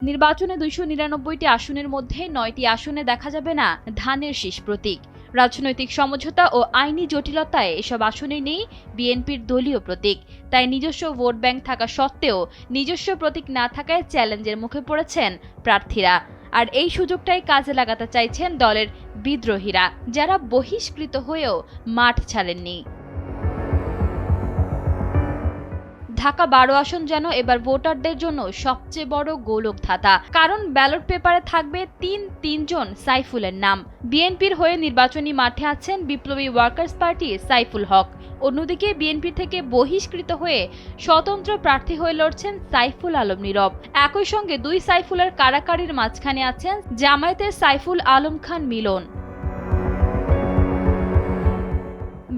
নির্বাচনে ২৯৯টি আসনের মধ্যে ৯টি আসনে দেখা যাবে না ধানের শীষ প্রতীক। রাজনৈতিক সমঝোতা ও আইনি জটিলতায় এসব আসনে নেই বিএনপির দলীয় প্রতীক। তাই নিজস্ব ভোট ব্যাংক থাকা সত্ত্বেও নিজস্ব প্রতীক না থাকায় চ্যালেঞ্জের মুখে পড়েছেন প্রার্থীরা। আর এই সুযোগটাই কাজে লাগাতে চাইছেন দলের বিদ্রোহীরা, যারা বহিষ্কৃত হয়েও মাঠ ছাড়েননি। ঢাকা ১২ আসন যেন এবার ভোটারদের জন্য সবচেয়ে বড় গোলকধাঁধা। কারণ ব্যালট পেপারে থাকবে তিনজন সাইফুলের নাম। বিএনপির হয়ে নির্বাচনী মাঠে আছেন বিপ্লবী ওয়ার্কার্স পার্টির সাইফুল হক। অন্যদিকে বিএনপি থেকে বহিষ্কৃত হয়ে স্বতন্ত্র প্রার্থী হয়ে লড়ছেন সাইফুল আলম নীরব। একই সঙ্গে দুই সাইফুলের কাড়াকাড়ির মাঝখানে আছেন জামায়াতের সাইফুল আলম খান মিলন।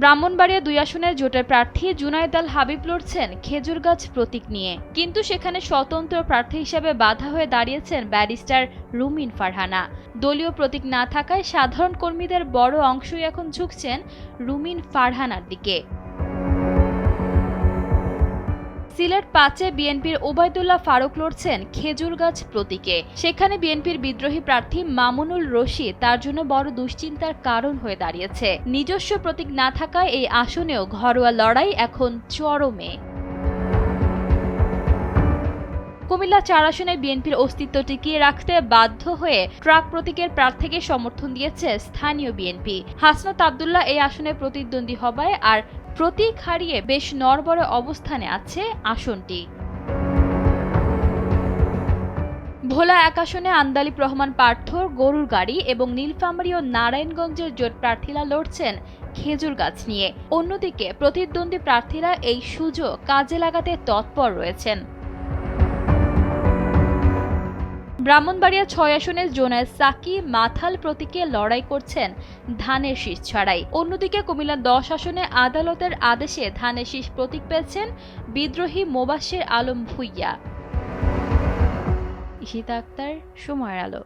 ব্রাহ্মণবাড়িয়া ২ আসনের জোটের প্রার্থী জুনায়েদ আল হাবিব লড়ছেন খেজুরগাছ প্রতীক নিয়ে। কিন্তু সেখানে স্বতন্ত্র প্রার্থী হিসেবে বাধা হয়ে দাঁড়িয়েছেন ব্যারিস্টার রুমিন ফারহানা। দলীয় প্রতীক না থাকায় সাধারণ কর্মীদের বড় অংশই এখন ঝুঁকছেন রুমিন ফারহানার দিকে। সিলেট ৫-এ বিএনপির ওবায়দুল্লাহ ফারুক লড়ছেন খেজুরগাছ প্রতীকে। সেখানে বিএনপির বিদ্রোহী প্রার্থী মামুনুল রশিদ তার জন্য বড় দুশ্চিন্তার কারণ হয়ে দাঁড়িয়েছে। নিজস্ব প্রতীক না থাকায় এই আসনেও ঘরোয়া লড়াই এখন চরমে। কুমিল্লা ৪ আসনে বিএনপির অস্তিত্ব টিকিয়ে রাখতে বাধ্য হয়ে ট্রাক প্রতীকের প্রার্থীকে সমর্থন দিয়েছে স্থানীয় বিএনপি। হাসনাত আব্দুল্লাহ এই আসনে প্রতিদ্বন্দ্বী হবায় আর প্রতীক হারিয়ে বেশ নড়বড়ে অবস্থানে আছে আসনটি। ভোলা ১ আসনে আন্দালিব রহমান পার্থর গরুর গাড়ি এবং নীলফামারী ও নারায়ণগঞ্জের জোট প্রার্থীরা লড়ছেন খেজুরগাছ নিয়ে। অন্যদিকে প্রতিদ্বন্দ্বী প্রার্থীরা এই সুযোগ কাজে লাগাতে তৎপর রয়েছেন। ব্রাহ্মণবাড়িয়া ৬ আসনে জোনায়েদ সাকি মাথাল প্রতীকে লড়াই করছেন ধানের শীষ ছাড়াই। অন্যদিকে কুমিল্লা ১০ আসনে আদালতের আদেশে ধানের শীষ প্রতীক পেয়েছেন বিদ্রোহী মোবাশ্বের আলম ভূঁইয়া। ঈশিতা আক্তার, সময়ের আলো।